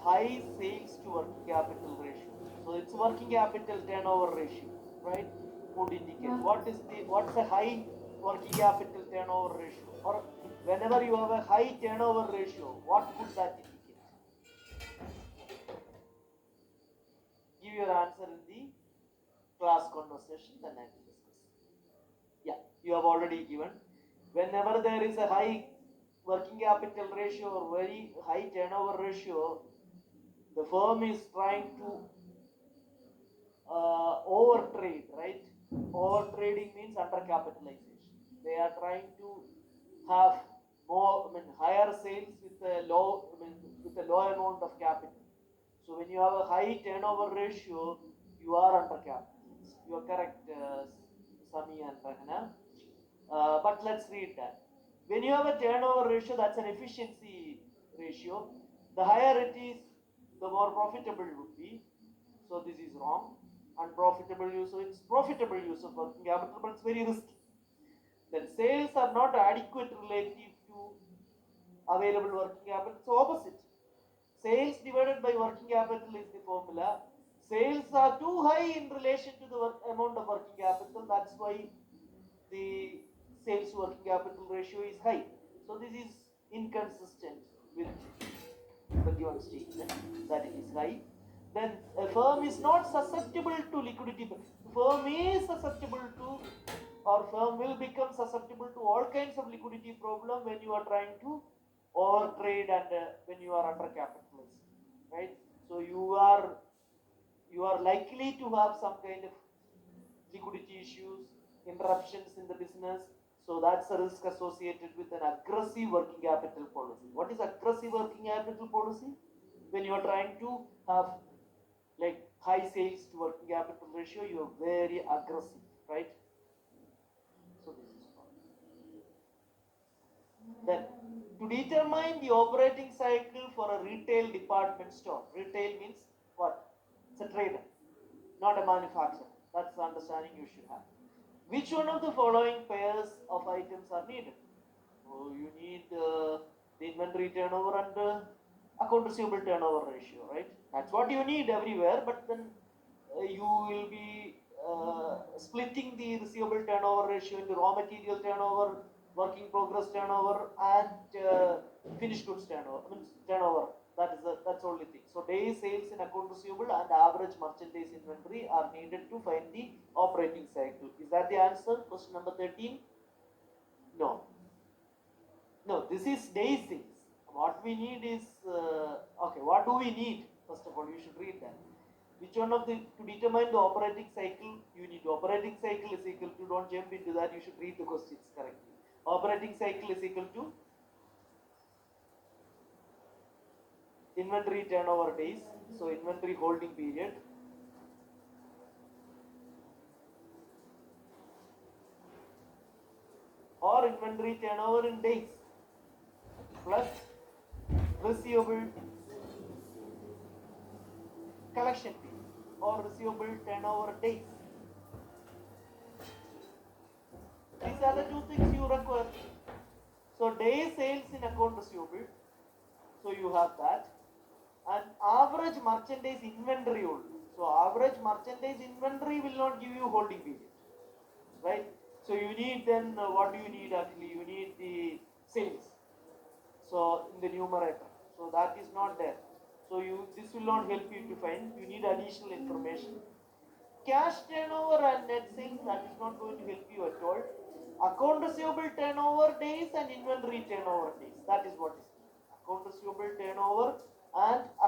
high sales to working capital ratio. So it's working capital turnover ratio, right? Would indicate what's a high working capital turnover ratio, or whenever you have a high turnover ratio, what would that indicate? Give your answer in the class conversation, then I will discuss. Yeah, you have already given. Whenever there is a high working capital ratio or very high turnover ratio, the firm is trying to overtrade, right? Overtrading means undercapitalization. They are trying to have more, higher sales with a low, with a low amount of capital. So when you have a high turnover ratio, you are undercapitalized. You are correct, Sami and Rahana. But let's read that. When you have a turnover ratio, that's an efficiency ratio. The higher it is, the more profitable it would be. So this is wrong. Unprofitable use, so it's profitable use of working capital, but it's very risky. Then sales are not adequate relative to available working capital. It's opposite. Sales divided by working capital is the formula. Sales are too high in relation to the amount of working capital. That's why the sales to working capital ratio is high. So this is inconsistent with the given statement that it is high. Then a firm is not susceptible to liquidity. Firm is susceptible to, or firm will become susceptible to all kinds of liquidity problem when you are trying to overtrade and when you are undercapitalized, right? So you are likely to have some kind of liquidity issues, interruptions in the business. So that's a risk associated with an aggressive working capital policy. What is aggressive working capital policy? When you are trying to have like high sales to working capital ratio, you are very aggressive, right? So this is fine. Then to determine the operating cycle for a retail department store, retail means what? It's a trader, not a manufacturer. That's the understanding you should have. Which one of the following pairs of items are needed? So you need the inventory turnover and account receivable turnover ratio, right? That's what you need everywhere, but then you will be splitting the receivable turnover ratio into raw material turnover, work in progress turnover, and finished goods turnover. Turnover. That's only thing. So days sales in account receivable and average merchandise inventory are needed to find the operating cycle. Is that the answer? Question number 13. No. No, this is day sales. What we need is okay. What do we need? First of all, you should read that. Which one of the, to determine the operating cycle, you need operating cycle is equal to, don't jump into that, you should read the questions correctly. Operating cycle is equal to inventory turnover days, so inventory holding period, or inventory turnover in days plus receivable collection period or receivable turnover days. These are the two things you require. So day sales in account receivable, so you have that, and average merchandise inventory only. So average merchandise inventory will not give you holding period, right? So you need then what do you need actually? You need the sales. So in the numerator, so that is not there. So this will not help you to find. You need additional information. Cash turnover and net sales, that is not going to help you at all. Account receivable turnover days and inventory turnover days, that is what is account receivable turnover and